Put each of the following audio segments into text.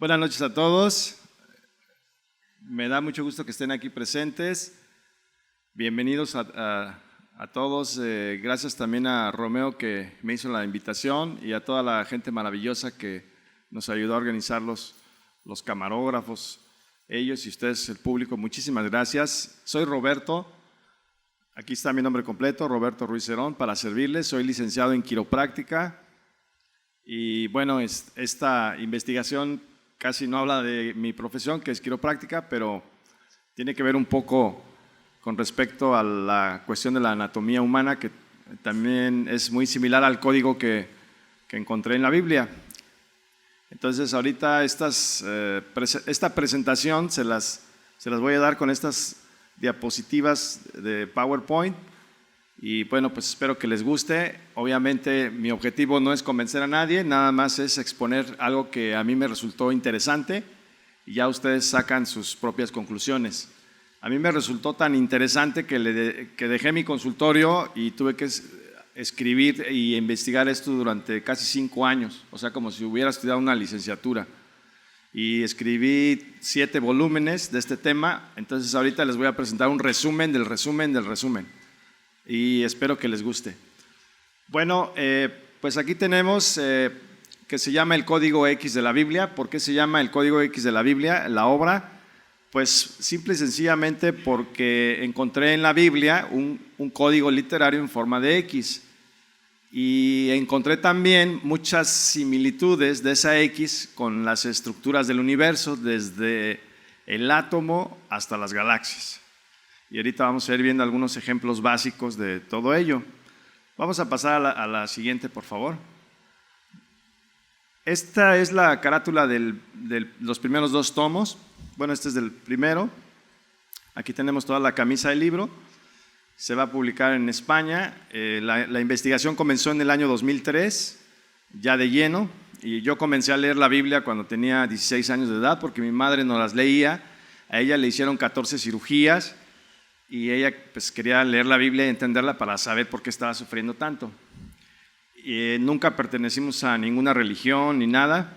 Buenas noches a todos. Me da mucho gusto que estén aquí presentes. Bienvenidos a todos. Gracias también a Romeo que me hizo la invitación y a toda la gente maravillosa que nos ayudó a organizar los camarógrafos, ellos y ustedes, el público. Muchísimas gracias. Soy Roberto. Aquí está mi nombre completo, Roberto Ruiz Cerón, para servirles. Soy licenciado en quiropráctica y bueno, esta investigación casi no habla de mi profesión, que es quiropráctica, pero tiene que ver un poco con respecto a la cuestión de la anatomía humana, que también es muy similar al código que encontré en la Biblia. Entonces ahorita esta presentación se las voy a dar con estas diapositivas de PowerPoint y bueno, pues espero que les guste. Obviamente mi objetivo no es convencer a nadie, nada más es exponer algo que a mí me resultó interesante y ya ustedes sacan sus propias conclusiones. A mí me resultó tan interesante que dejé mi consultorio y tuve que escribir y investigar esto durante casi 5 años, o sea, como si hubiera estudiado una licenciatura. Y escribí 7 volúmenes de este tema, entonces ahorita les voy a presentar un resumen del resumen del resumen y espero que les guste. Bueno, pues aquí tenemos que se llama el Código X de la Biblia. ¿Por qué se llama el Código X de la Biblia, la obra? Pues simple y sencillamente porque encontré en la Biblia un código literario en forma de X y encontré también muchas similitudes de esa X con las estructuras del universo, desde el átomo hasta las galaxias. Y ahorita vamos a ir viendo algunos ejemplos básicos de todo ello. Vamos a pasar a la siguiente, por favor. Esta es la carátula de los primeros 2 tomos. Bueno, este es del primero. Aquí tenemos toda la camisa del libro. Se va a publicar en España. La investigación comenzó en el año 2003, ya de lleno. Y yo comencé a leer la Biblia cuando tenía 16 años de edad, porque mi madre nos las leía. A ella le hicieron 14 cirugías y ella pues quería leer la Biblia y entenderla para saber por qué estaba sufriendo tanto. Nunca pertenecimos a ninguna religión ni nada,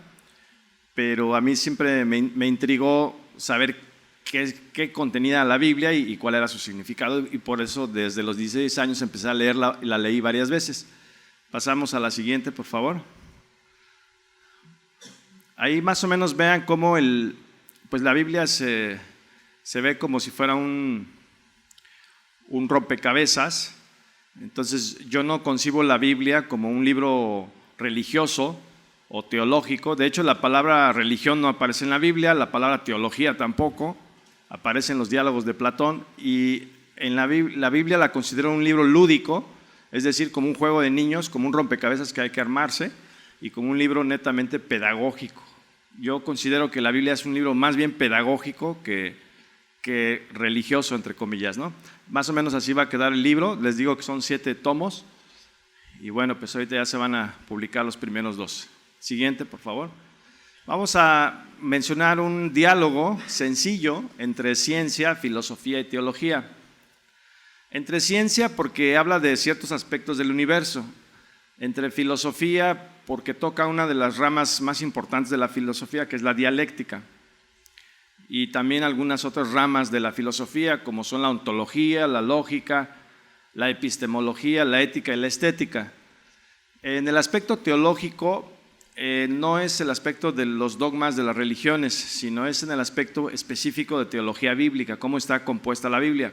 pero a mí siempre me intrigó saber qué contenía la Biblia y cuál era su significado, y por eso desde los 16 años empecé a leerla y la leí varias veces. Pasamos a la siguiente, por favor. Ahí más o menos vean cómo pues la Biblia se ve como si fuera un rompecabezas. Entonces yo no concibo la Biblia como un libro religioso o teológico. De hecho, la palabra religión no aparece en la Biblia, la palabra teología tampoco, aparece en los diálogos de Platón, y en la Biblia la considero un libro lúdico, es decir, como un juego de niños, como un rompecabezas que hay que armarse, y como un libro netamente pedagógico. Yo considero que la Biblia es un libro más bien pedagógico que religioso, entre comillas, ¿no? Más o menos así va a quedar el libro. Les digo que son 7 tomos y bueno, pues ahorita ya se van a publicar los primeros 2. Siguiente, por favor. Vamos a mencionar un diálogo sencillo entre ciencia, filosofía y teología. Entre ciencia porque habla de ciertos aspectos del universo. Entre filosofía porque toca una de las ramas más importantes de la filosofía, que es la dialéctica. Y también algunas otras ramas de la filosofía, como son la ontología, la lógica, la epistemología, la ética y la estética. En el aspecto teológico, no es el aspecto de los dogmas de las religiones, sino es en el aspecto específico de teología bíblica, cómo está compuesta la Biblia.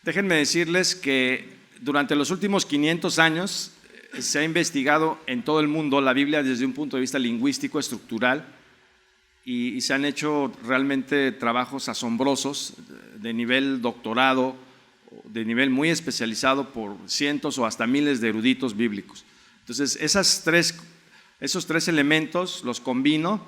Déjenme decirles que durante los últimos 500 años se ha investigado en todo el mundo la Biblia desde un punto de vista lingüístico, estructural, y se han hecho realmente trabajos asombrosos de nivel doctorado, de nivel muy especializado por cientos o hasta miles de eruditos bíblicos. Entonces, esos tres elementos los combino.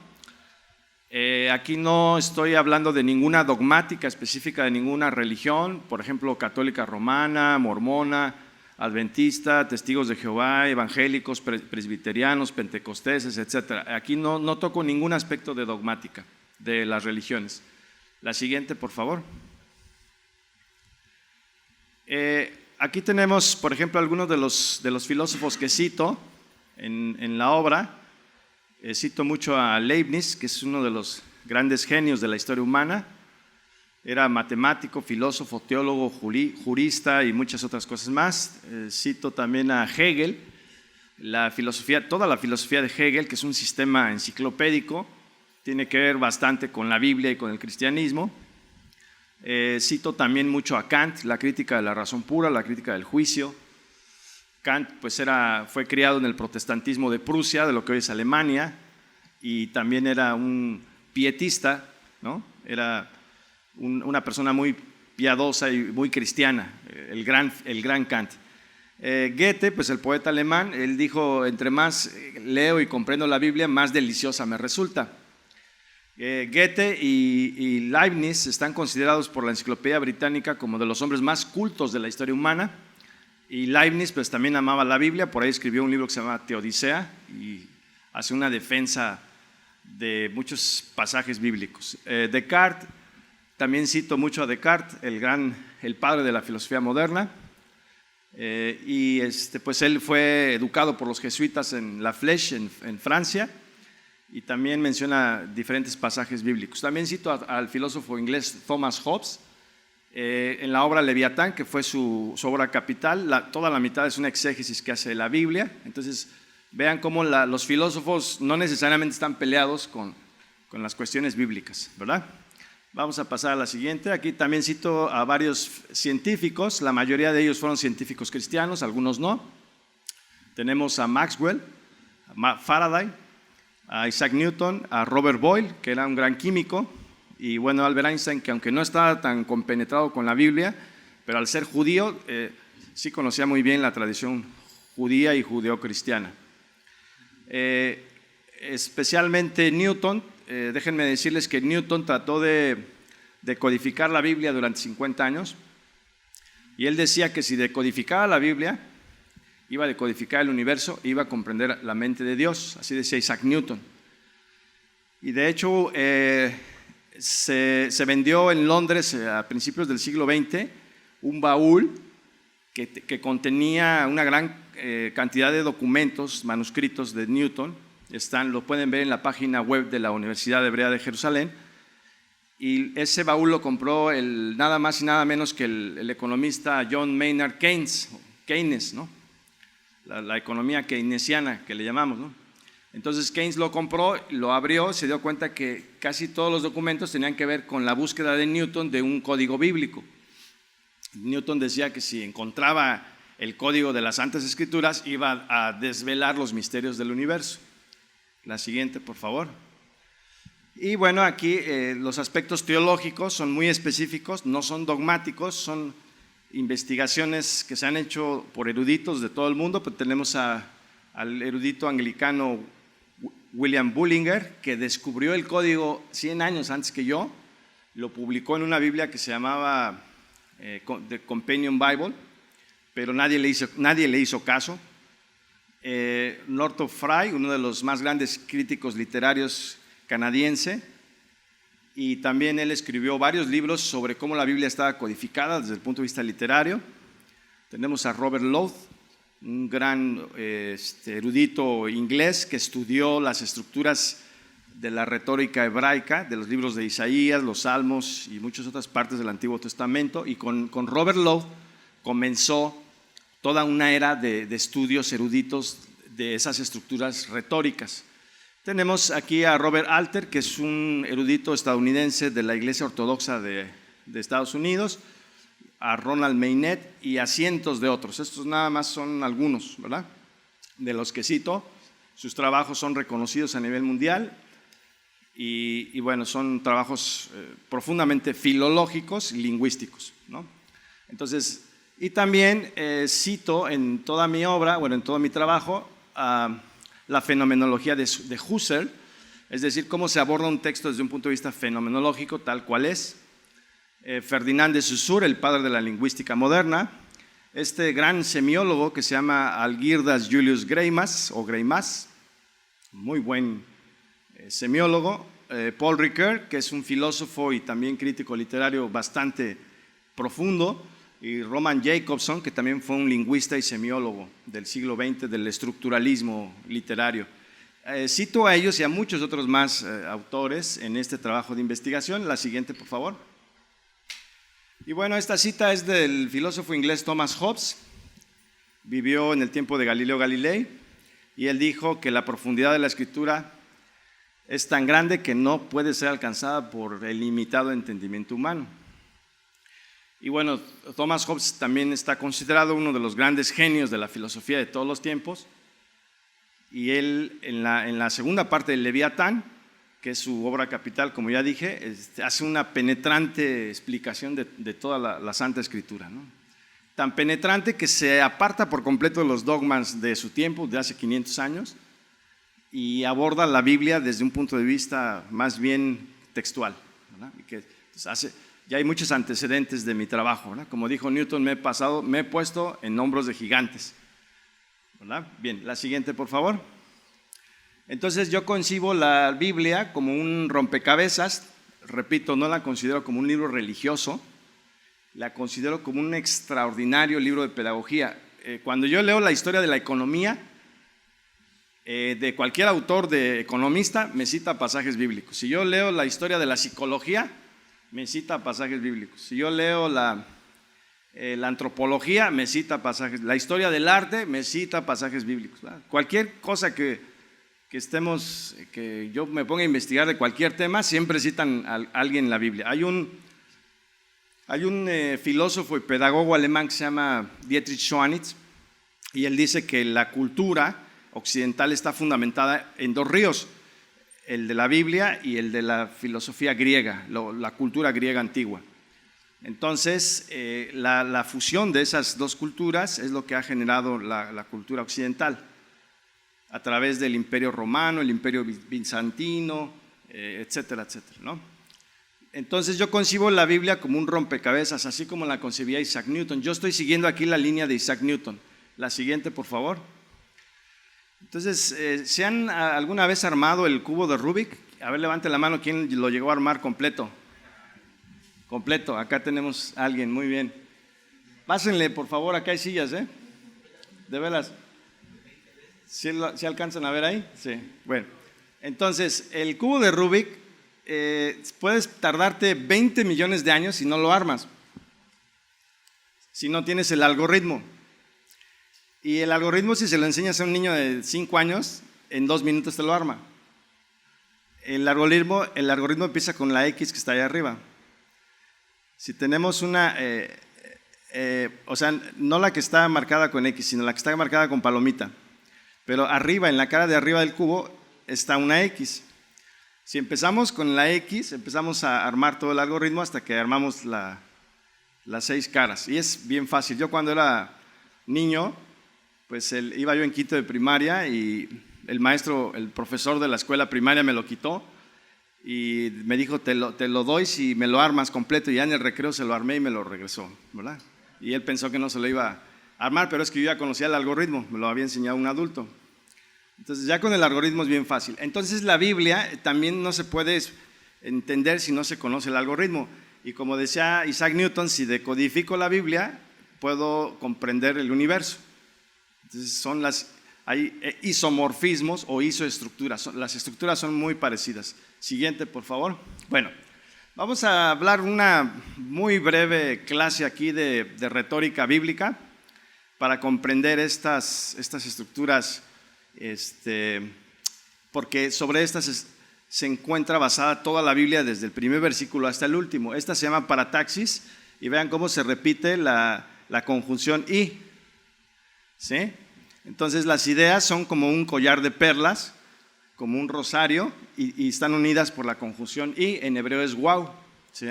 Aquí no estoy hablando de ninguna dogmática específica de ninguna religión, por ejemplo, católica romana, mormona, adventista, testigos de Jehová, evangélicos, presbiterianos, pentecosteses, etc. Aquí no toco ningún aspecto de dogmática de las religiones. La siguiente, por favor. Aquí tenemos, por ejemplo, algunos de los filósofos que cito en la obra. Cito mucho a Leibniz, que es uno de los grandes genios de la historia humana. Era matemático, filósofo, teólogo, jurista y muchas otras cosas más. Cito también a Hegel, toda la filosofía de Hegel, que es un sistema enciclopédico, tiene que ver bastante con la Biblia y con el cristianismo. Cito también mucho a Kant, la crítica de la razón pura, la crítica del juicio. Kant pues fue criado en el protestantismo de Prusia, de lo que hoy es Alemania, y también era un pietista, ¿no? Era una persona muy piadosa y muy cristiana, el gran Kant. Goethe, pues el poeta alemán, él dijo: entre más leo y comprendo la Biblia, más deliciosa me resulta. Goethe y Leibniz están considerados por la Enciclopedia Británica como de los hombres más cultos de la historia humana, y Leibniz pues también amaba la Biblia, por ahí escribió un libro que se llama Teodicea y hace una defensa de muchos pasajes bíblicos. Descartes, también cito mucho a Descartes, el padre de la filosofía moderna, y pues él fue educado por los jesuitas en La Flèche, en Francia, y también menciona diferentes pasajes bíblicos. También cito al filósofo inglés Thomas Hobbes, en la obra Leviatán, que fue su obra capital. Toda la mitad es una exégesis que hace de la Biblia. Entonces vean cómo los filósofos no necesariamente están peleados con las cuestiones bíblicas, ¿verdad? Vamos a pasar a la siguiente. Aquí también cito a varios científicos, la mayoría de ellos fueron científicos cristianos, algunos no. Tenemos a Maxwell, a Faraday, a Isaac Newton, a Robert Boyle, que era un gran químico, y bueno, Albert Einstein, que aunque no estaba tan compenetrado con la Biblia, pero al ser judío, sí conocía muy bien la tradición judía y judeocristiana. Especialmente Newton, déjenme decirles que Newton trató de codificar la Biblia durante 50 años, y él decía que si decodificaba la Biblia, iba a decodificar el universo, iba a comprender la mente de Dios, así decía Isaac Newton. Y de hecho se vendió en Londres a principios del siglo XX un baúl que contenía una gran cantidad de documentos, manuscritos de Newton. Lo pueden ver en la página web de la Universidad Hebrea de Jerusalén. Y ese baúl lo compró nada más y nada menos que el economista John Maynard Keynes, ¿no? La economía keynesiana que le llamamos, ¿no? Entonces Keynes lo compró, lo abrió, se dio cuenta que casi todos los documentos tenían que ver con la búsqueda de Newton de un código bíblico. Newton decía que si encontraba el código de las Santas Escrituras iba a desvelar los misterios del universo. La siguiente, por favor. Y bueno, aquí los aspectos teológicos son muy específicos, no son dogmáticos, son investigaciones que se han hecho por eruditos de todo el mundo, pero tenemos al erudito anglicano William Bullinger, que descubrió el código 100 años antes que yo, lo publicó en una Biblia que se llamaba The Companion Bible, pero nadie le hizo caso. Northrop Frye, uno de los más grandes críticos literarios canadiense, y también él escribió varios libros sobre cómo la Biblia estaba codificada desde el punto de vista literario. Tenemos a Robert Lowth, un gran erudito inglés que estudió las estructuras de la retórica hebraica, de los libros de Isaías, los Salmos y muchas otras partes del Antiguo Testamento, y con Robert Lowth comenzó toda una era de estudios eruditos de esas estructuras retóricas. Tenemos aquí a Robert Alter, que es un erudito estadounidense de la Iglesia Ortodoxa de Estados Unidos, a Ronald Maynet y a cientos de otros. Estos nada más son algunos, ¿verdad?, de los que cito. Sus trabajos son reconocidos a nivel mundial y bueno, son trabajos profundamente filológicos y lingüísticos, ¿no? Entonces, y también cito en toda mi obra, bueno, en todo mi trabajo, la fenomenología de Husserl, es decir, cómo se aborda un texto desde un punto de vista fenomenológico tal cual es. Ferdinand de Saussure, el padre de la lingüística moderna, este gran semiólogo que se llama Algirdas Julius Greimas, muy buen semiólogo. Paul Ricoeur, que es un filósofo y también crítico literario bastante profundo, y Roman Jacobson, que también fue un lingüista y semiólogo del siglo XX, del estructuralismo literario. Cito a ellos y a muchos otros más autores en este trabajo de investigación. La siguiente, por favor. Y bueno, esta cita es del filósofo inglés Thomas Hobbes. Vivió en el tiempo de Galileo Galilei y él dijo que la profundidad de la escritura es tan grande que no puede ser alcanzada por el limitado entendimiento humano. Y bueno, Thomas Hobbes también está considerado uno de los grandes genios de la filosofía de todos los tiempos. Y él, en la segunda parte del Leviatán, que es su obra capital, como ya dije, hace una penetrante explicación de toda la Santa Escritura, ¿no? Tan penetrante que se aparta por completo de los dogmas de su tiempo, de hace 500 años, y aborda la Biblia desde un punto de vista más bien textual, ¿verdad? Y que ya hay muchos antecedentes de mi trabajo, ¿verdad? Como dijo Newton, me he puesto en hombros de gigantes, ¿verdad? Bien, la siguiente, por favor. Entonces yo concibo la Biblia como un rompecabezas. Repito, no la considero como un libro religioso, la considero como un extraordinario libro de pedagogía. Cuando yo leo la historia de la economía, de cualquier autor de economista, me cita pasajes bíblicos. Si yo leo la historia de la psicología, me cita pasajes bíblicos. Si yo leo la antropología, me cita pasajes. La historia del arte, me cita pasajes bíblicos, ¿verdad? Cualquier cosa que yo me ponga a investigar de cualquier tema, siempre citan a alguien en la Biblia. Hay un filósofo y pedagogo alemán que se llama Dietrich Schwanitz, y él dice que la cultura occidental está fundamentada en dos ríos, el de la Biblia y el de la filosofía griega, la cultura griega antigua. Entonces, la fusión de esas dos culturas es lo que ha generado la cultura occidental, a través del Imperio Romano, el Imperio Bizantino, etcétera, etcétera, ¿no? Entonces yo concibo la Biblia como un rompecabezas, así como la concebía Isaac Newton. Yo estoy siguiendo aquí la línea de Isaac Newton. La siguiente, por favor. Entonces, ¿se han alguna vez armado el cubo de Rubik? A ver, levante la mano, ¿quién lo llegó a armar completo? Completo, acá tenemos a alguien, muy bien. Pásenle, por favor, acá hay sillas, ¿eh? De veras. ¿Sí alcanzan a ver ahí? Sí. Bueno, entonces, el cubo de Rubik, puedes tardarte 20 millones de años si no lo armas, si no tienes el algoritmo. Y el algoritmo, si se lo enseñas a un niño de 5 años, en 2 minutos te lo arma. El algoritmo empieza con la X que está ahí arriba. Si tenemos o sea, no la que está marcada con X, sino la que está marcada con palomita. Pero arriba, en la cara de arriba del cubo, está una X. Si empezamos con la X, empezamos a armar todo el algoritmo hasta que armamos las 6 caras. Y es bien fácil. Yo cuando era niño, pues iba yo en quinto de primaria y el profesor de la escuela primaria me lo quitó y me dijo, te lo doy si me lo armas completo. Y ya en el recreo se lo armé y me lo regresó, ¿verdad? Y él pensó que no se lo iba a armar, pero es que yo ya conocía el algoritmo, me lo había enseñado un adulto. Entonces ya con el algoritmo es bien fácil. Entonces la Biblia también no se puede entender si no se conoce el algoritmo. Y como decía Isaac Newton, si decodifico la Biblia, puedo comprender el universo. Entonces hay isomorfismos o isoestructuras. Las estructuras son muy parecidas. Siguiente, por favor. Bueno, vamos a hablar una muy breve clase aquí de retórica bíblica para comprender estas estructuras, porque sobre estas se encuentra basada toda la Biblia desde el primer versículo hasta el último. Esta se llama parataxis y vean cómo se repite la conjunción y, ¿sí? Entonces las ideas son como un collar de perlas, como un rosario, y están unidas por la conjunción y, en hebreo es wow, ¿sí?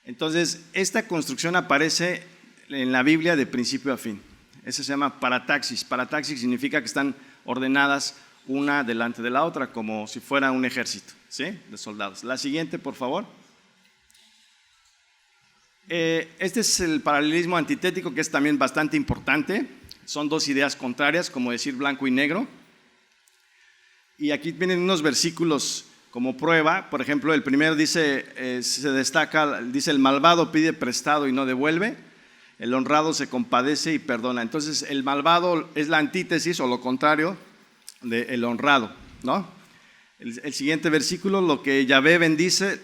Entonces esta construcción aparece en la Biblia de principio a fin. Eso se llama parataxis. Parataxis significa que están ordenadas una delante de la otra, como si fuera un ejército, ¿sí?, de soldados. La siguiente, por favor. Este es el paralelismo antitético, que es también bastante importante. Son dos ideas contrarias, como decir blanco y negro. Y aquí vienen unos versículos como prueba. Por ejemplo, el primero dice, se destaca, dice: el malvado pide prestado y no devuelve, el honrado se compadece y perdona. Entonces el malvado es la antítesis o lo contrario de el honrado, ¿no? El siguiente versículo, lo que Yahvé bendice,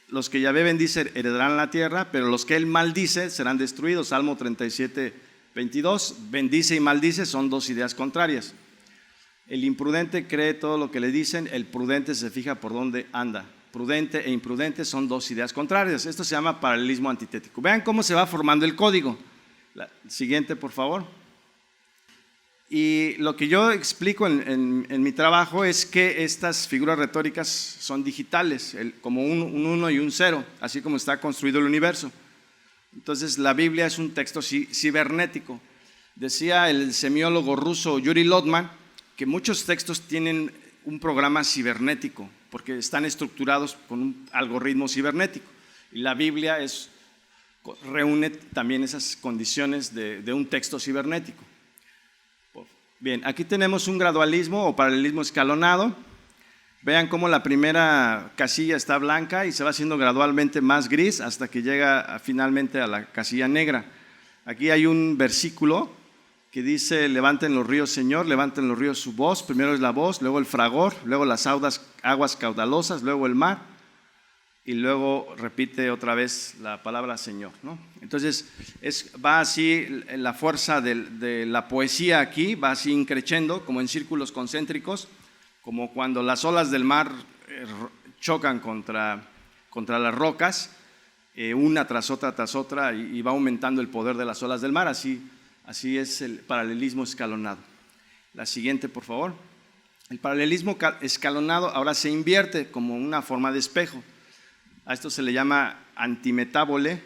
los que Yahvé bendice heredarán la tierra, pero los que Él maldice serán destruidos. Salmo 37, 22, bendice y maldice son dos ideas contrarias. El imprudente cree todo lo que le dicen, el prudente se fija por dónde anda. Prudente e imprudente son dos ideas contrarias. Esto se llama paralelismo antitético. Vean cómo se va formando el código. Siguiente, por favor. Y lo que yo explico en mi trabajo es que estas figuras retóricas son digitales, como un 1 y un 0, así como está construido el universo. Entonces la Biblia es un texto cibernético. Decía el semiólogo ruso Yuri Lotman que muchos textos tienen un programa cibernético, porque están estructurados con un algoritmo cibernético. Y la Biblia reúne también esas condiciones de un texto cibernético. Bien, aquí tenemos un gradualismo o paralelismo escalonado. Vean cómo la primera casilla está blanca y se va haciendo gradualmente más gris hasta que llega finalmente a la casilla negra. Aquí hay un versículo que dice: levanten los ríos, Señor, levanten los ríos su voz. Primero es la voz, luego el fragor, luego las aguas caudalosas, luego el mar. Y luego repite otra vez la palabra Señor, ¿no? Entonces va así la fuerza de la poesía aquí, va así increciendo, como en círculos concéntricos, como cuando las olas del mar chocan contra las rocas, una tras otra, y va aumentando el poder de las olas del mar. Así es el paralelismo escalonado. La siguiente, por favor. El paralelismo escalonado ahora se invierte como una forma de espejo. A esto se le llama antimetábole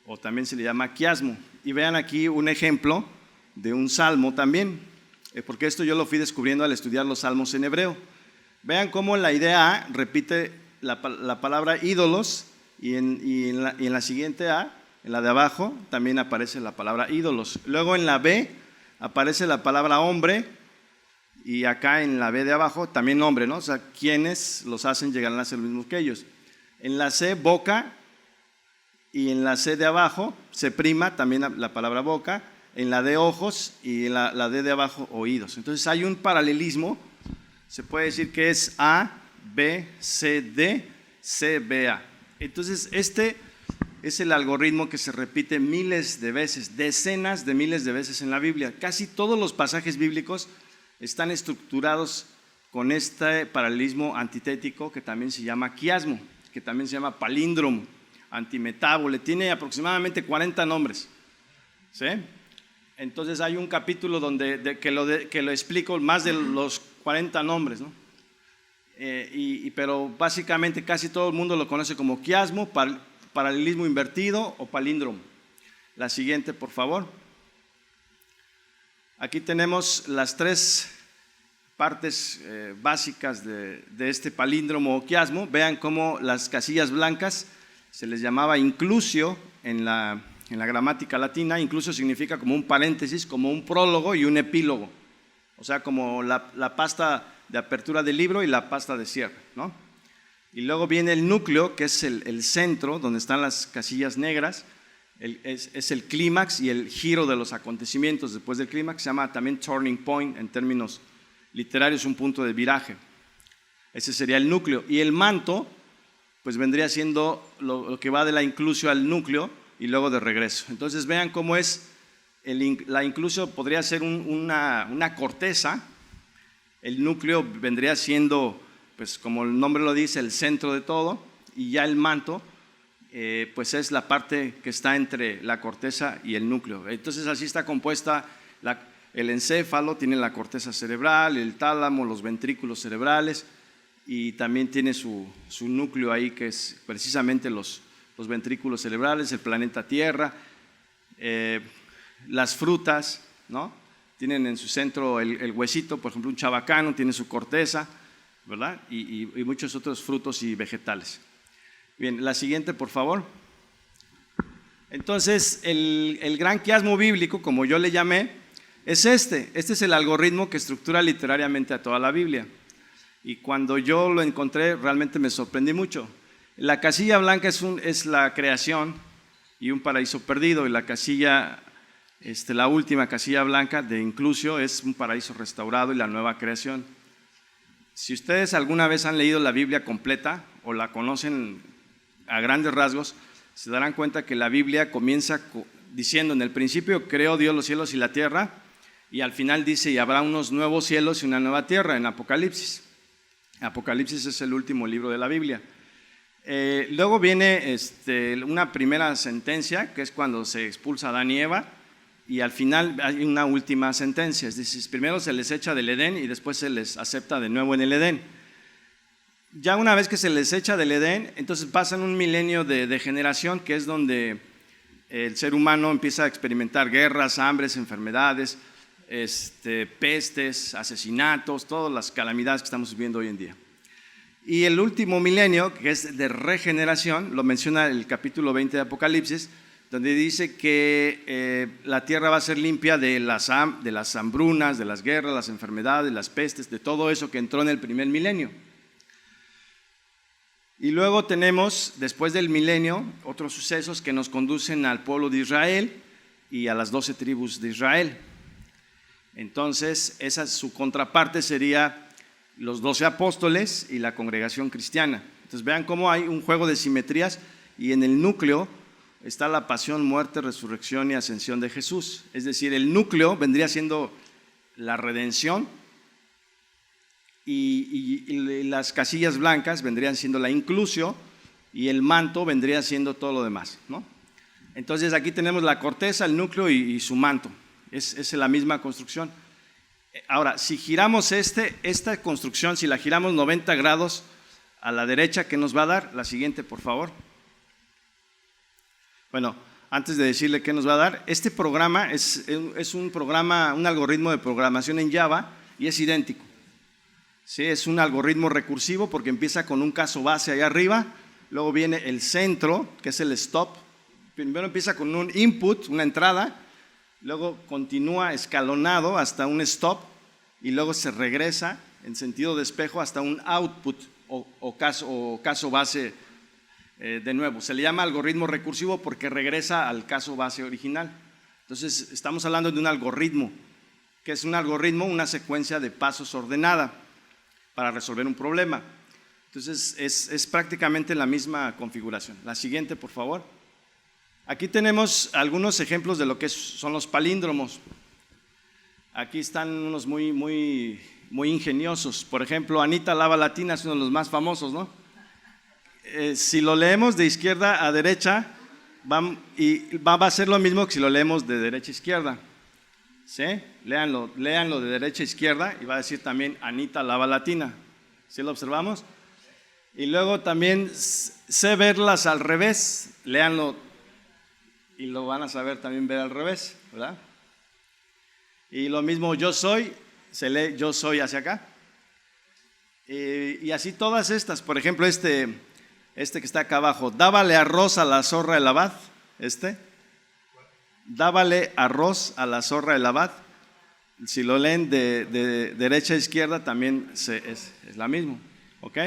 o también se le llama quiasmo. Y vean aquí un ejemplo de un salmo también, porque esto yo lo fui descubriendo al estudiar los salmos en hebreo. Vean cómo la idea A repite la palabra ídolos y en la siguiente A, en la de abajo, también aparece la palabra ídolos. Luego en la B aparece la palabra hombre y acá en la B de abajo también hombre, ¿no? O sea, quienes los hacen llegar a ser los mismos que ellos. En la C, boca, y en la C de abajo, C prima, también la palabra boca, en la D, ojos, y en la D de abajo, oídos. Entonces hay un paralelismo, se puede decir que es A, B, C, D, C, B, A. Entonces este es el algoritmo que se repite miles de veces, decenas de miles de veces en la Biblia. Casi todos los pasajes bíblicos están estructurados con este paralelismo antitético que también se llama quiasmo, que también se llama palíndromo, antimetábole, tiene aproximadamente 40 nombres, ¿sí? Entonces hay un capítulo que lo explico más de los 40 nombres, ¿no? Pero básicamente casi todo el mundo lo conoce como quiasmo, paralelismo invertido o palíndromo. La siguiente, por favor. Aquí tenemos las tres partes básicas de este palíndromo o quiasmo. Vean cómo las casillas blancas se les llamaba inclusio en la gramática latina. Inclusio significa como un paréntesis, como un prólogo y un epílogo. O sea, como la pasta de apertura del libro y la pasta de cierre, ¿no? Y luego viene el núcleo, que es el centro, donde están las casillas negras. Es el clímax y el giro de los acontecimientos después del clímax. Se llama también turning point en términos literarios, un punto de viraje. Ese sería el núcleo. Y el manto, pues vendría siendo lo que va de la inclusio al núcleo y luego de regreso. Entonces vean cómo es, la inclusio podría ser una corteza, el núcleo vendría siendo, pues como el nombre lo dice, el centro de todo, y ya el manto, pues es la parte que está entre la corteza y el núcleo. Entonces así está compuesta el encéfalo, tiene la corteza cerebral, el tálamo, los ventrículos cerebrales, y también tiene su núcleo ahí, que es precisamente los ventrículos cerebrales, el planeta Tierra, las frutas, ¿no? Tienen en su centro el huesito, por ejemplo un chabacano tiene su corteza, ¿verdad? Y muchos otros frutos y vegetales. Bien, la siguiente, por favor. Entonces, el gran quiasmo bíblico, como yo le llamé, es este es el algoritmo que estructura literariamente a toda la Biblia. Y cuando yo lo encontré, realmente me sorprendí mucho. La casilla blanca es la creación y un paraíso perdido, y la casilla La última casilla blanca de inclusio es un paraíso restaurado y la nueva creación. Si ustedes alguna vez han leído la Biblia completa o la conocen a grandes rasgos, se darán cuenta que la Biblia comienza diciendo: en el principio creó Dios los cielos y la tierra, y al final dice: y habrá unos nuevos cielos y una nueva tierra, en Apocalipsis. Apocalipsis es el último libro de la Biblia. Luego viene una primera sentencia, que es cuando se expulsa a Adán y Eva, y al final hay una última sentencia. Es decir, primero se les echa del Edén y después se les acepta de nuevo en el Edén. Ya una vez que se les echa del Edén, entonces pasan un milenio de degeneración, que es donde el ser humano empieza a experimentar guerras, hambres, enfermedades, pestes, asesinatos, todas las calamidades que estamos viviendo hoy en día. Y el último milenio, que es de regeneración, lo menciona el capítulo 20 de Apocalipsis, donde dice que la tierra va a ser limpia de las hambrunas, de las guerras, las enfermedades, las pestes, de todo eso que entró en el primer milenio. Y luego tenemos, después del milenio, otros sucesos que nos conducen al pueblo de Israel y a las 12 tribus de Israel. Entonces, su contraparte sería los 12 apóstoles y la congregación cristiana. Entonces, vean cómo hay un juego de simetrías, y en el núcleo está la pasión, muerte, resurrección y ascensión de Jesús. Es decir, el núcleo vendría siendo la redención, y las casillas blancas vendrían siendo la inclusio, y el manto vendría siendo todo lo demás, ¿no? Entonces aquí tenemos la corteza, el núcleo y su manto. Es la misma construcción. Ahora, si giramos esta construcción, si la giramos 90 grados a la derecha, ¿qué nos va a dar? La siguiente, por favor. Bueno, antes de decirle qué nos va a dar, este programa es un algoritmo de programación en Java, y es idéntico. Sí, es un algoritmo recursivo porque empieza con un caso base allá arriba, luego viene el centro, que es el stop. Primero empieza con un input, una entrada, luego continúa escalonado hasta un stop, y luego se regresa en sentido de espejo hasta un output o caso base de nuevo. Se le llama algoritmo recursivo porque regresa al caso base original. Entonces estamos hablando de un algoritmo, que es un algoritmo, una secuencia de pasos ordenada para resolver un problema. Entonces es prácticamente la misma configuración. La siguiente, por favor. Aquí tenemos algunos ejemplos de lo que son los palíndromos. Aquí están unos muy ingeniosos. Por ejemplo, Anita Lava Latina es uno de los más famosos, ¿no? Si lo leemos de izquierda a derecha, va a ser lo mismo que si lo leemos de derecha a izquierda. ¿Sí? Léanlo de derecha a izquierda y va a decir también Anita Lava Latina. ¿Sí lo observamos? Y luego también sé verlas al revés. Léanlo y lo van a saber también ver al revés, ¿verdad? Y lo mismo yo soy, se lee yo soy hacia acá. Y así todas estas. Por ejemplo, este que está acá abajo: dábale arroz a la zorra del abad. Dábale arroz a la zorra del abad. Si lo leen de derecha a izquierda también es la misma. ¿Ok?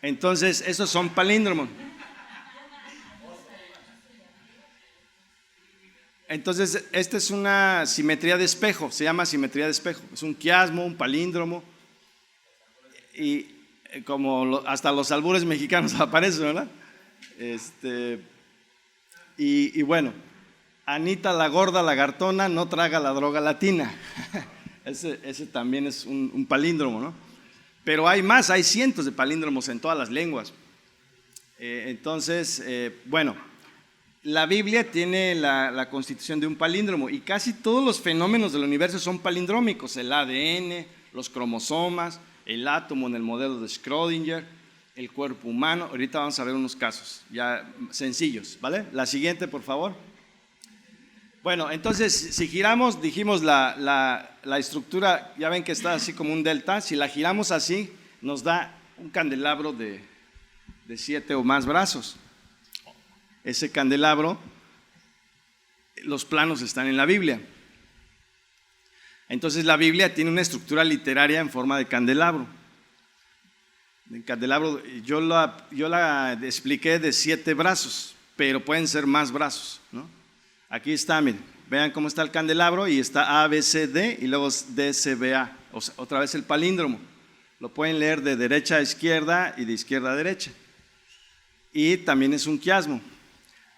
Entonces, esos son palíndromos. Entonces, esta es una simetría de espejo, se llama simetría de espejo. Es un quiasmo, un palíndromo, y como hasta los albures mexicanos aparecen, ¿verdad? Y bueno, Anita la gorda lagartona no traga la droga latina. Ese también es un palíndromo, ¿no? Pero hay más, hay cientos de palíndromos en todas las lenguas. Entonces, bueno, la Biblia tiene la constitución de un palíndromo, y casi todos los fenómenos del universo son palindrómicos: el ADN, los cromosomas, el átomo en el modelo de Schrödinger, el cuerpo humano. Ahorita vamos a ver unos casos ya sencillos, ¿vale? La siguiente, por favor. Bueno, entonces, si giramos, dijimos la estructura, ya ven que está así como un delta. Si la giramos así, nos da un candelabro de 7 o más brazos. Ese candelabro, los planos están en la Biblia. Entonces la Biblia tiene una estructura literaria en forma de candelabro. El candelabro, yo la expliqué de 7 brazos, pero pueden ser más brazos, ¿no? Aquí está, miren, vean cómo está el candelabro y está A, B, C, D y luego D, C, B, A. O sea, otra vez el palíndromo. Lo pueden leer de derecha a izquierda y de izquierda a derecha. Y también es un quiasmo.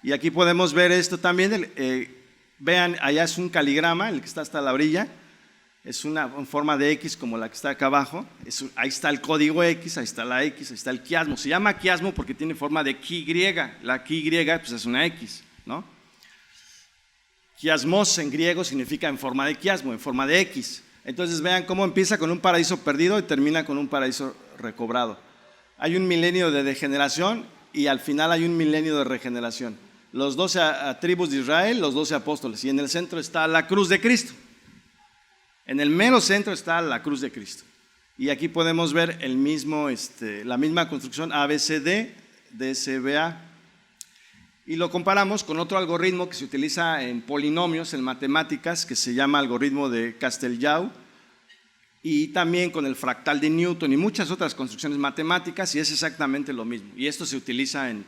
Y aquí podemos ver esto también. Vean, allá es un caligrama, el que está hasta la orilla. Es una forma de X como la que está acá abajo. Ahí está el código X, ahí está la X, ahí está el quiasmo. Se llama quiasmo porque tiene forma de Ky. La Ky pues es una X, ¿no? Quiasmos en griego significa en forma de quiasmo, en forma de X. Entonces vean cómo empieza con un paraíso perdido y termina con un paraíso recobrado. Hay un milenio de degeneración y al final hay un milenio de regeneración. Los 12 tribus de Israel, los 12 apóstoles, y en el centro está la cruz de Cristo. En el mero centro está la cruz de Cristo. Y aquí podemos ver la misma construcción ABCD, DSBA. Y lo comparamos con otro algoritmo que se utiliza en polinomios, en matemáticas, que se llama algoritmo de Castelhau, y también con el fractal de Newton y muchas otras construcciones matemáticas, y es exactamente lo mismo. Y esto se utiliza en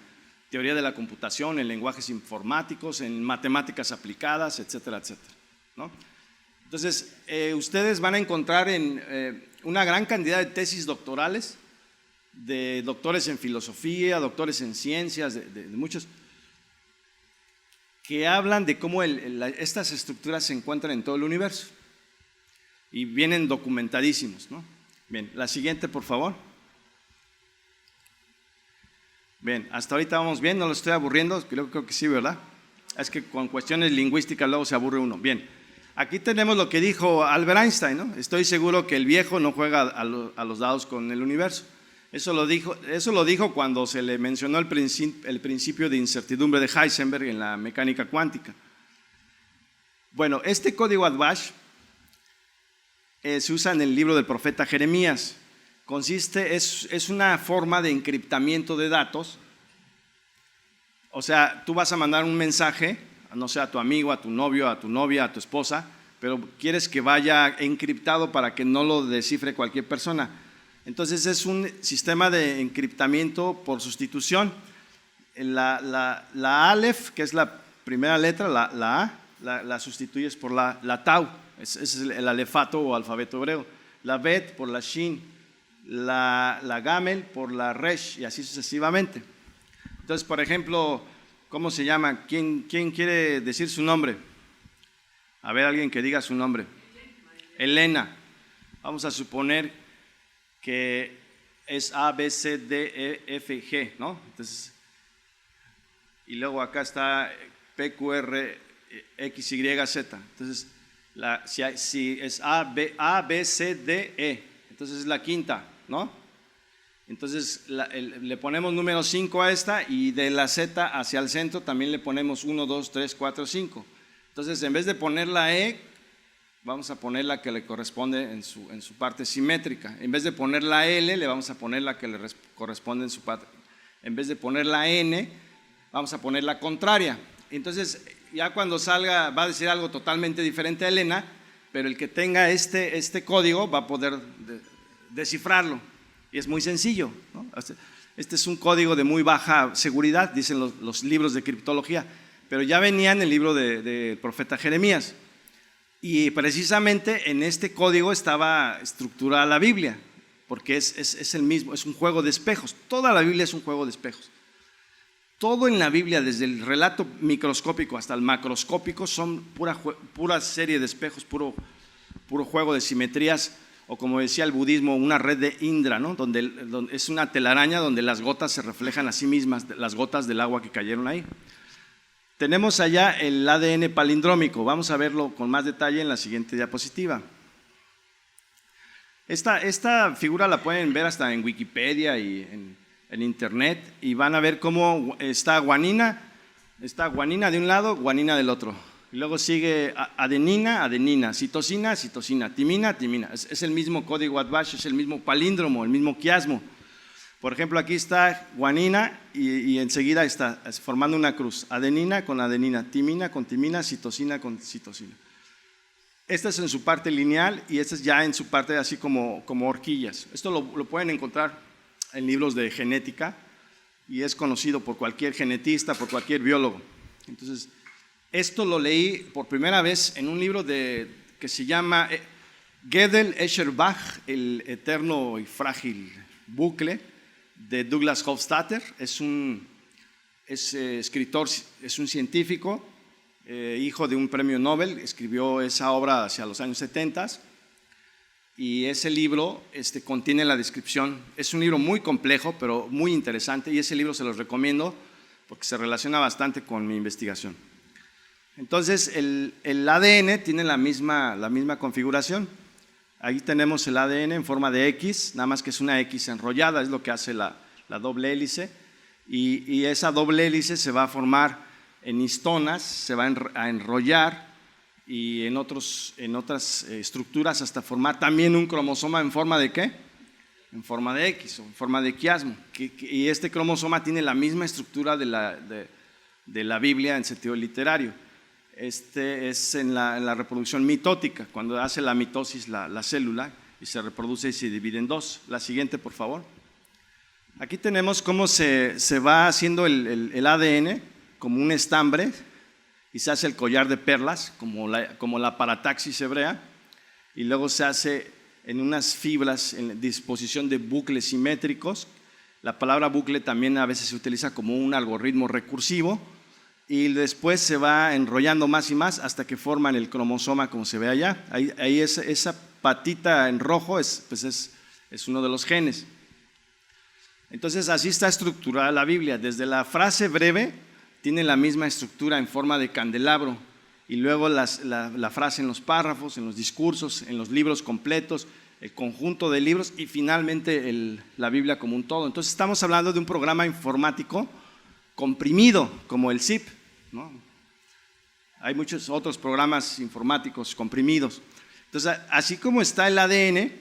teoría de la computación, en lenguajes informáticos, en matemáticas aplicadas, etcétera, etcétera, ¿no? Entonces, ustedes van a encontrar una gran cantidad de tesis doctorales, de doctores en filosofía, doctores en ciencias, de muchos, que hablan de cómo estas estructuras se encuentran en todo el universo y vienen documentadísimos, ¿no? Bien, la siguiente, por favor. Bien, hasta ahorita vamos bien, no lo estoy aburriendo, creo que sí, ¿verdad? Es que con cuestiones lingüísticas luego se aburre uno. Bien, aquí tenemos lo que dijo Albert Einstein, ¿no? Estoy seguro que el viejo no juega a los dados con el universo. Eso lo dijo cuando se le mencionó el principio de incertidumbre de Heisenberg en la mecánica cuántica. Bueno, este código Atbash se usa en el libro del profeta Jeremías. Es una forma de encriptamiento de datos. O sea, tú vas a mandar un mensaje, no sé, a tu amigo, a tu novio, a tu novia, a tu esposa, pero quieres que vaya encriptado para que no lo descifre cualquier persona. Entonces es un sistema de encriptamiento por sustitución. La Aleph, que es la primera letra, la A, la sustituyes por la Tau, ese es el alefato o alfabeto hebreo. La Bet por la Shin, la Gamel por la Resh y así sucesivamente. Entonces, por ejemplo, ¿cómo se llama? ¿Quién quiere decir su nombre? A ver, alguien que diga su nombre. Elena. Vamos a suponer que es A, B, C, D, E, F, G, ¿no? Entonces, y luego acá está P, Q, R, X, Y, Z. Entonces, si es A, B, C, D, E, entonces es la quinta, ¿no? Entonces, le ponemos número 5 a esta y de la Z hacia el centro también le ponemos 1, 2, 3, 4, 5. Entonces, en vez de poner la E, vamos a poner la que le corresponde en su parte simétrica. En vez de poner la L, le vamos a poner la que le corresponde en su parte. En vez de poner la N, vamos a poner la contraria. Entonces, ya cuando salga, va a decir algo totalmente diferente a Elena, pero el que tenga este código va a poder descifrarlo. Y es muy sencillo, ¿no? Este es un código de muy baja seguridad, dicen los libros de criptología, pero ya venía en el libro del profeta Jeremías. Y precisamente en este código estaba estructurada la Biblia, porque es el mismo, es un juego de espejos. Toda la Biblia es un juego de espejos. Todo en la Biblia, desde el relato microscópico hasta el macroscópico, son pura serie de espejos, puro juego de simetrías, o como decía el budismo, una red de Indra, ¿no? donde es una telaraña donde las gotas se reflejan a sí mismas, las gotas del agua que cayeron ahí. Tenemos allá el ADN palindrómico, vamos a verlo con más detalle en la siguiente diapositiva. Esta figura la pueden ver hasta en Wikipedia y en internet y van a ver cómo está guanina de un lado, guanina del otro. Y luego sigue adenina, citosina, timina. Es el mismo código Atbash, es el mismo palíndromo, el mismo quiasmo. Por ejemplo, aquí está guanina y enseguida está formando una cruz. Adenina con adenina, timina con timina, citosina con citosina. Esta es en su parte lineal y esta es ya en su parte así como horquillas. Esto lo pueden encontrar en libros de genética y es conocido por cualquier genetista, por cualquier biólogo. Entonces, Esto lo leí por primera vez en un libro que se llama Gödel, Escher, Bach, el eterno y frágil bucle, de Douglas Hofstadter. Es escritor, es un científico, hijo de un premio Nobel. Escribió esa obra hacia los años 70 y ese libro contiene la descripción. Es un libro muy complejo, pero muy interesante, y ese libro se los recomiendo porque se relaciona bastante con mi investigación. Entonces, el ADN tiene la misma configuración. Ahí tenemos el ADN en forma de X, nada más que es una X enrollada, es lo que hace la doble hélice, y esa doble hélice se va a formar en histonas, se va a enrollar y en otras estructuras hasta formar también un cromosoma en forma de ¿qué? En forma de X o en forma de quiasmo, y este cromosoma tiene la misma estructura de la Biblia en sentido literario. Es en la reproducción mitótica, cuando hace la mitosis la célula y se reproduce y se divide en dos. La siguiente, por favor. Aquí tenemos cómo se va haciendo el ADN como un estambre y se hace el collar de perlas, como la parataxis hebrea, y luego se hace en unas fibras en disposición de bucles simétricos. La palabra bucle también a veces se utiliza como un algoritmo recursivo, y después se va enrollando más y más hasta que forman el cromosoma, como se ve allá. Ahí esa patita en rojo es uno de los genes. Entonces así está estructurada la Biblia. Desde la frase breve tiene la misma estructura en forma de candelabro, y luego la frase en los párrafos, en los discursos, en los libros completos, el conjunto de libros, y finalmente la Biblia como un todo. Entonces estamos hablando de un programa informático comprimido, como el zip, ¿no? Hay muchos otros programas informáticos comprimidos. Entonces, así como está el ADN,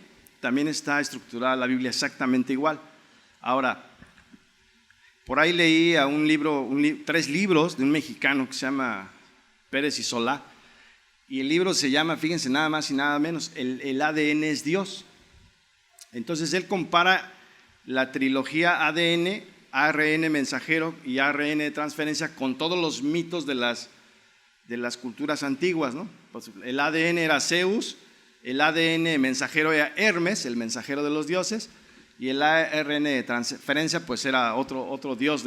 también está estructurada la Biblia exactamente igual. Ahora, por ahí leí tres libros de un mexicano que se llama Pérez y Solá, y el libro se llama, fíjense, nada más y nada menos, el ADN es Dios. Entonces él compara la trilogía ADN, ARN mensajero y ARN de transferencia con todos los mitos de las culturas antiguas, ¿no? Pues el ADN era Zeus, el ADN mensajero era Hermes, el mensajero de los dioses, y el ARN de transferencia pues era otro dios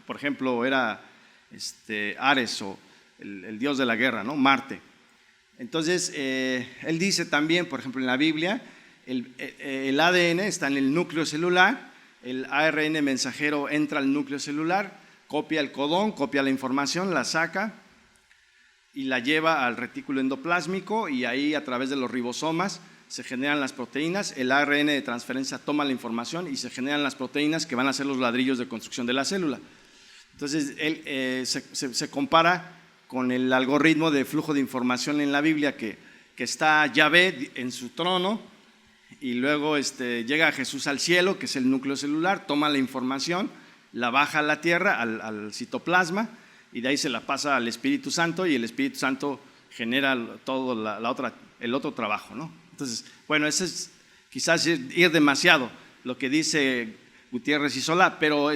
por ejemplo, era Ares, o el dios de la guerra, ¿no? Marte. Entonces, él dice también, por ejemplo, en la Biblia, el ADN está en el núcleo celular, el ARN mensajero entra al núcleo celular, copia el codón, copia la información, la saca y la lleva al retículo endoplásmico, y ahí a través de los ribosomas se generan las proteínas. El ARN de transferencia toma la información y se generan las proteínas que van a ser los ladrillos de construcción de la célula. Entonces, él se compara con el algoritmo de flujo de información en la Biblia, que está Yahvé en su trono, y luego llega Jesús al cielo, que es el núcleo celular, toma la información, la baja a la tierra, al citoplasma, y de ahí se la pasa al Espíritu Santo, y el Espíritu Santo genera todo el otro trabajo, ¿no? Entonces, bueno, eso es quizás ir demasiado lo que dice Gutiérrez y Solá, pero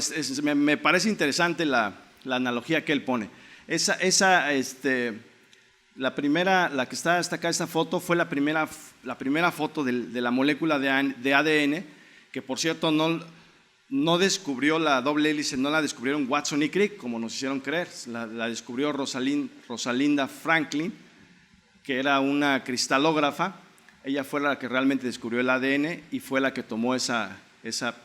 me parece interesante la analogía que él pone. La que está hasta acá, esta foto, fue la primera foto de la molécula de ADN, que por cierto no descubrió la doble hélice, no la descubrieron Watson y Crick, como nos hicieron creer, la descubrió Rosalinda Franklin, que era una cristalógrafa. Ella fue la que realmente descubrió el ADN y fue la que tomó esa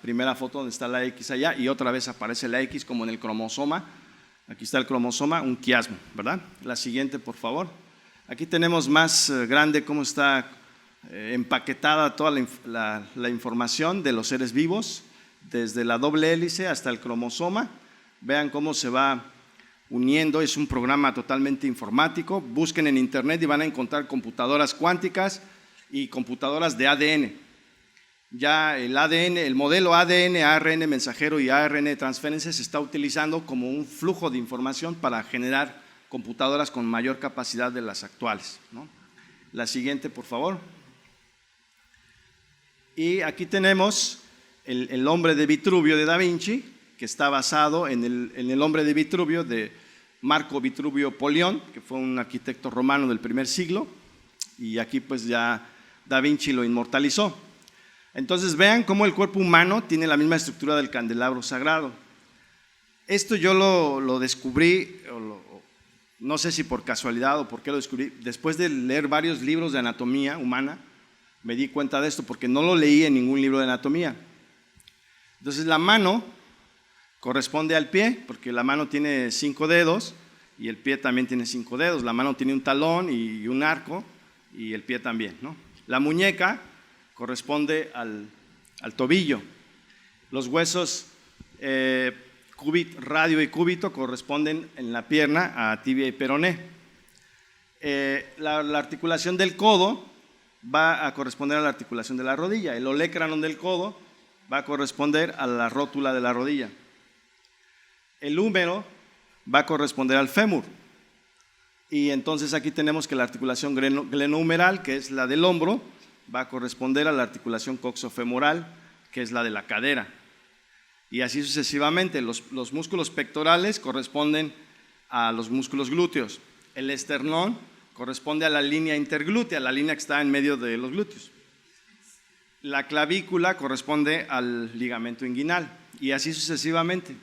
primera foto donde está la X allá, y otra vez aparece la X como en el cromosoma. Aquí está el cromosoma, un quiasmo, ¿verdad? La siguiente, por favor. Aquí tenemos más grande cómo está empaquetada toda la información de los seres vivos, desde la doble hélice hasta el cromosoma. Vean cómo se va uniendo, es un programa totalmente informático. Busquen en internet y van a encontrar computadoras cuánticas y computadoras de ADN. Ya el ADN, el modelo ADN, ARN mensajero y ARN de transferencia se está utilizando como un flujo de información para generar computadoras con mayor capacidad de las actuales, ¿no? La siguiente, por favor. Y aquí tenemos el hombre de Vitruvio de Da Vinci, que está basado en el hombre de Vitruvio de Marco Vitruvio Polión, que fue un arquitecto romano del primer siglo, y aquí pues ya Da Vinci lo inmortalizó. Entonces vean cómo el cuerpo humano tiene la misma estructura del candelabro sagrado. Esto yo lo descubrí, no sé si por casualidad o por qué lo descubrí, después de leer varios libros de anatomía humana, me di cuenta de esto porque no lo leí en ningún libro de anatomía. Entonces la mano corresponde al pie, porque la mano tiene 5 dedos y el pie también tiene 5 dedos. La mano tiene un talón y un arco y el pie también, ¿no? La muñeca corresponde al tobillo. Los huesos radio y cúbito corresponden en la pierna a tibia y peroné. La articulación del codo va a corresponder a la articulación de la rodilla. El olecranon del codo va a corresponder a la rótula de la rodilla. El húmero va a corresponder al fémur. Y entonces aquí tenemos que la articulación glenohumeral, que es la del hombro, va a corresponder a la articulación coxofemoral, que es la de la cadera. Y así sucesivamente. Los músculos pectorales corresponden a los músculos glúteos. El esternón corresponde a la línea interglútea, la línea que está en medio de los glúteos. La clavícula corresponde al ligamento inguinal y así sucesivamente.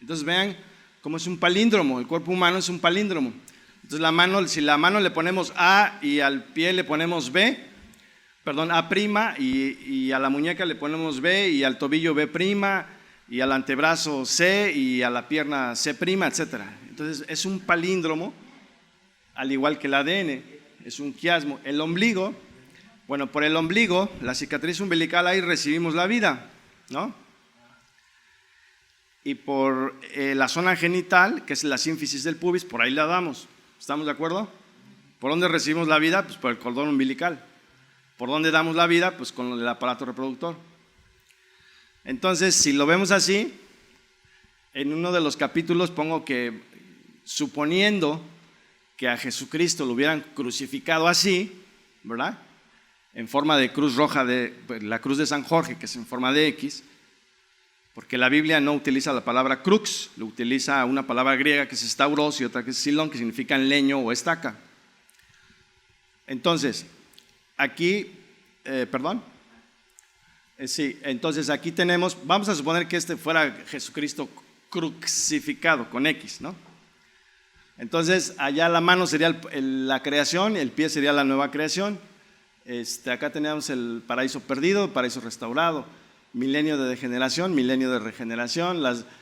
Entonces vean cómo es un palíndromo, el cuerpo humano es un palíndromo. Entonces la mano, si la mano le ponemos A y al pie le ponemos B, perdón, A' y a la muñeca le ponemos B y al tobillo B' y al antebrazo C y a la pierna C', etc. Entonces es un palíndromo, al igual que el ADN, es un quiasmo. El ombligo, bueno, por el ombligo, la cicatriz umbilical, ahí recibimos la vida, ¿no? Y por la zona genital, que es la sínfisis del pubis, por ahí la damos. ¿Estamos de acuerdo? ¿Por dónde recibimos la vida? Pues por el cordón umbilical. ¿Por dónde damos la vida? Pues con el aparato reproductor. Entonces, si lo vemos así, en uno de los capítulos pongo que, suponiendo que a Jesucristo lo hubieran crucificado así, ¿verdad? En forma de cruz roja, la cruz de San Jorge, que es en forma de X, porque la Biblia no utiliza la palabra crux, lo utiliza una palabra griega que es stauros y otra que es silón, que significan leño o estaca. Entonces, aquí, entonces aquí tenemos, vamos a suponer que este fuera Jesucristo crucificado con X, ¿no? Entonces, allá la mano sería la creación, el pie sería la nueva creación. Acá tenemos el paraíso perdido, el paraíso restaurado, milenio de degeneración, milenio de regeneración. Las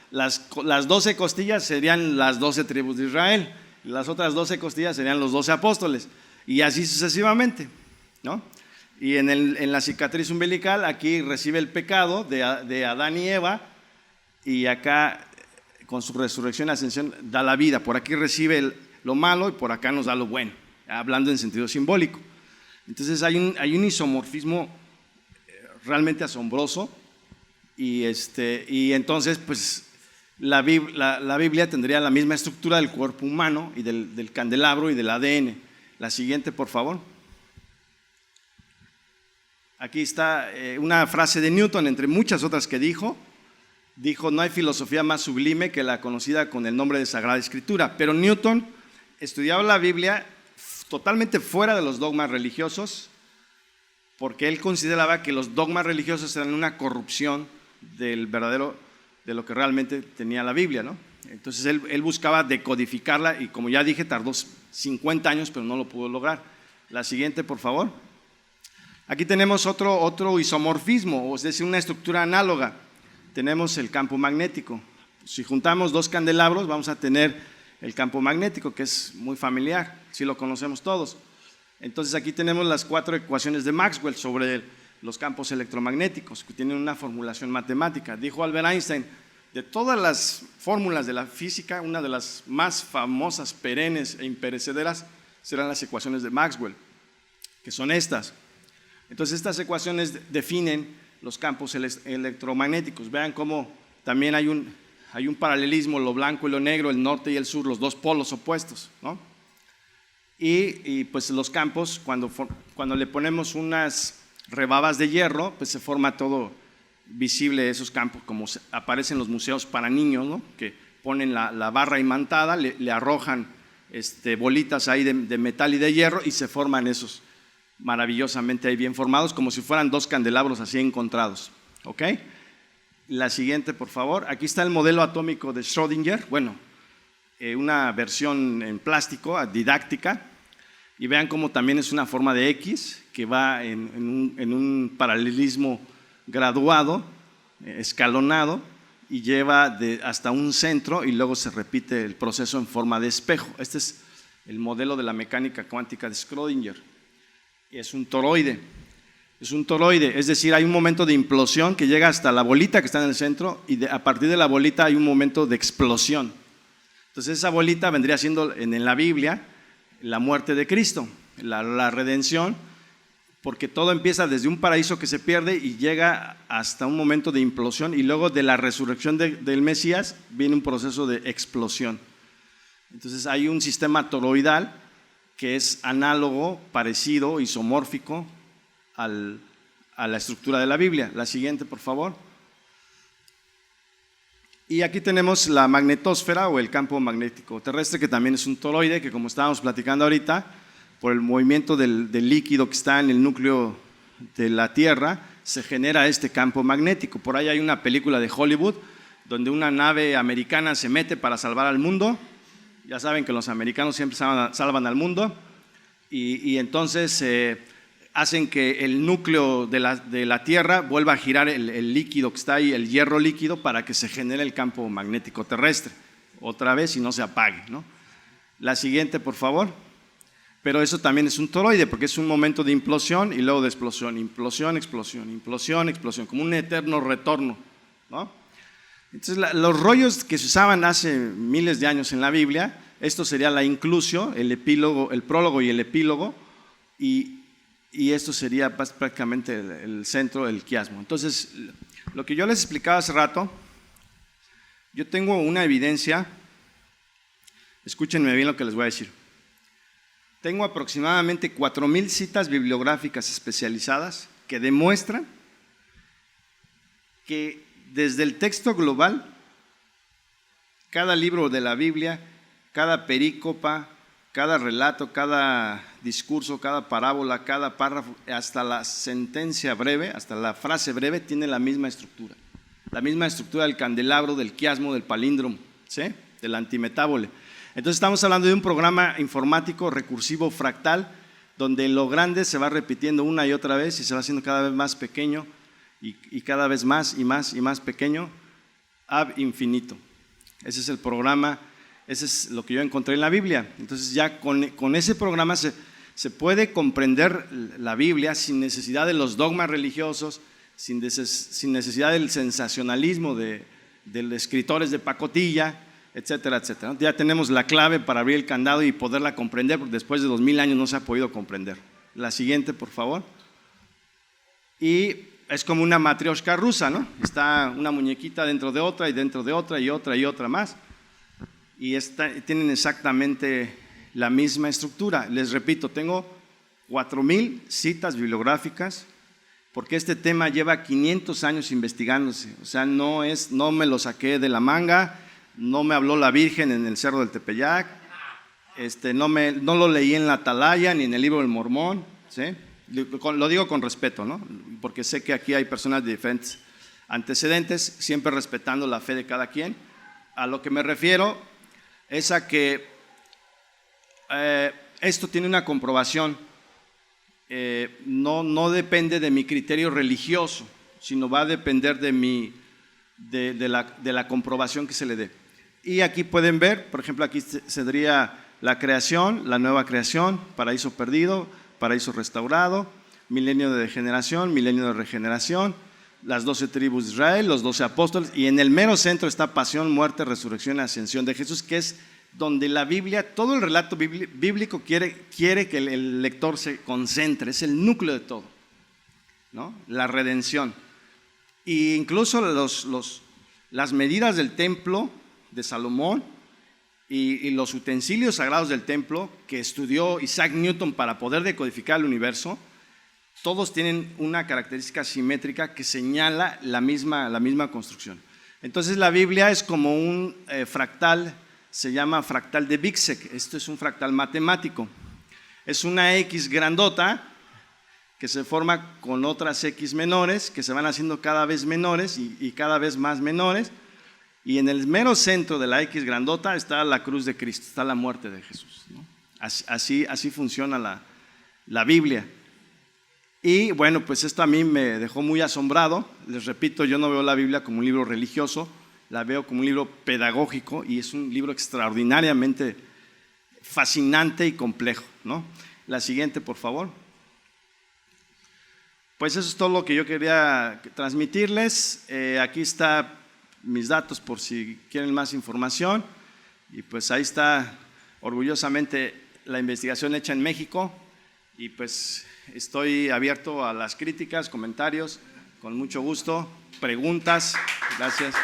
12 costillas serían las 12 tribus de Israel, las otras 12 costillas serían los 12 apóstoles, y así sucesivamente, ¿no? Y en la cicatriz umbilical, aquí recibe el pecado de Adán y Eva, y acá con su resurrección y ascensión da la vida. Por aquí recibe lo malo y por acá nos da lo bueno, hablando en sentido simbólico. Entonces hay un isomorfismo realmente asombroso, y entonces pues la Biblia tendría la misma estructura del cuerpo humano y del candelabro y del ADN. La siguiente, por favor. Aquí está una frase de Newton, entre muchas otras que dijo, no hay filosofía más sublime que la conocida con el nombre de Sagrada Escritura. Pero Newton estudiaba la Biblia totalmente fuera de los dogmas religiosos, porque él consideraba que los dogmas religiosos eran una corrupción de lo que realmente tenía la Biblia, ¿no? Entonces él buscaba decodificarla y, como ya dije, tardó 50 años, pero no lo pudo lograr. La siguiente, por favor. Aquí tenemos otro isomorfismo, es decir, una estructura análoga. Tenemos el campo magnético. Si juntamos dos candelabros, vamos a tener el campo magnético, que es muy familiar, sí lo conocemos todos. Entonces aquí tenemos las 4 ecuaciones de Maxwell sobre los campos electromagnéticos, que tienen una formulación matemática. Dijo Albert Einstein, de todas las fórmulas de la física, una de las más famosas, perennes e imperecederas serán las ecuaciones de Maxwell, que son estas. Entonces estas ecuaciones definen los campos electromagnéticos. Vean cómo también hay un paralelismo, lo blanco y lo negro, el norte y el sur, los dos polos opuestos, ¿no? Y pues los campos, cuando le ponemos unas rebabas de hierro, pues se forma todo visible esos campos, como aparecen en los museos para niños, ¿no? Que ponen la barra imantada, le arrojan bolitas ahí de metal y de hierro y se forman esos maravillosamente ahí bien formados, como si fueran dos candelabros así encontrados. ¿Ok? La siguiente, por favor. Aquí está el modelo atómico de Schrödinger, bueno, una versión en plástico, didáctica, y vean cómo también es una forma de X que va en un paralelismo graduado, escalonado, y lleva hasta un centro y luego se repite el proceso en forma de espejo. Este es el modelo de la mecánica cuántica de Schrödinger. Es un toroide. Es un toroide, es decir, hay un momento de implosión que llega hasta la bolita que está en el centro y a partir de la bolita hay un momento de explosión. Entonces esa bolita vendría siendo en la Biblia la muerte de Cristo, la redención, porque todo empieza desde un paraíso que se pierde y llega hasta un momento de implosión y luego de la resurrección del Mesías viene un proceso de explosión. Entonces hay un sistema toroidal que es análogo, parecido, isomórfico a la estructura de la Biblia. La siguiente, por favor. Y aquí tenemos la magnetosfera o el campo magnético terrestre, que también es un toroide, que como estábamos platicando ahorita, por el movimiento del líquido que está en el núcleo de la Tierra, se genera este campo magnético. Por ahí hay una película de Hollywood donde una nave americana se mete para salvar al mundo. Ya saben que los americanos siempre salvan al mundo y entonces hacen que el núcleo de la Tierra vuelva a girar el líquido que está ahí, el hierro líquido, para que se genere el campo magnético terrestre otra vez y no se apague, ¿no? La siguiente, por favor. Pero eso también es un toroide porque es un momento de implosión y luego de explosión, implosión, explosión, implosión, explosión, como un eterno retorno, ¿no? Entonces los rollos que se usaban hace miles de años en la Biblia, esto sería la inclusio, el epílogo, el prólogo y el epílogo, y esto sería prácticamente el centro del quiasmo. Entonces, lo que yo les explicaba hace rato, yo tengo una evidencia, escúchenme bien lo que les voy a decir. Tengo aproximadamente 4,000 citas bibliográficas especializadas que demuestran que desde el texto global, cada libro de la Biblia, cada perícopa, cada relato, cada discurso, cada parábola, cada párrafo, hasta la sentencia breve, hasta la frase breve, tiene la misma estructura. La misma estructura del candelabro, del quiasmo, del palíndromo, ¿sí? Del antimetábole. Entonces estamos hablando de un programa informático recursivo fractal, donde lo grande se va repitiendo una y otra vez y se va haciendo cada vez más pequeño y cada vez más y más y más pequeño, ab infinito. Ese es el programa. Ese es lo que yo encontré en la Biblia. Entonces ya con ese programa se puede comprender la Biblia sin necesidad de los dogmas religiosos, sin necesidad del sensacionalismo de escritores de pacotilla, etcétera, etcétera. Ya tenemos la clave para abrir el candado y poderla comprender, porque después de 2000 años no se ha podido comprender. La siguiente, por favor. Y es como una matrioshka rusa, ¿no? Está una muñequita dentro de otra y dentro de otra y otra y otra más. Y tienen exactamente la misma estructura. Les repito, tengo 4,000 citas bibliográficas porque este tema lleva 500 años investigándose. O sea, no me lo saqué de la manga, no me habló la Virgen en el Cerro del Tepeyac, no lo leí en la Atalaya ni en el Libro del Mormón, ¿sí? Lo digo con respeto, ¿no? Porque sé que aquí hay personas de diferentes antecedentes, siempre respetando la fe de cada quien. A lo que me refiero es a que esto tiene una comprobación, no depende de mi criterio religioso, sino va a depender de la comprobación que se le dé. Y aquí pueden ver, por ejemplo, aquí sería la creación, la nueva creación, paraíso perdido, paraíso restaurado, milenio de degeneración, milenio de regeneración, las 12 tribus de Israel, los 12 apóstoles, y en el mero centro está pasión, muerte, resurrección y ascensión de Jesús, que es donde la Biblia, todo el relato bíblico quiere que el lector se concentre, es el núcleo de todo, ¿no? La redención. E incluso las medidas del templo de Salomón y los utensilios sagrados del templo que estudió Isaac Newton para poder decodificar el universo, todos tienen una característica simétrica que señala la misma construcción. Entonces la Biblia es como un fractal, se llama fractal de Bixek. Esto es un fractal matemático. Es una X grandota que se forma con otras X menores, que se van haciendo cada vez menores y cada vez más menores. Y en el mero centro de la X grandota está la cruz de Cristo, está la muerte de Jesús, ¿no? Así funciona la Biblia. Y bueno, pues esto a mí me dejó muy asombrado. Les repito, yo no veo la Biblia como un libro religioso, la veo como un libro pedagógico y es un libro extraordinariamente fascinante y complejo, ¿no? La siguiente, por favor. Pues eso es todo lo que yo quería transmitirles. Aquí está mis datos por si quieren más información. Y pues ahí está orgullosamente la investigación hecha en México. Y pues estoy abierto a las críticas, comentarios, con mucho gusto, preguntas. Gracias.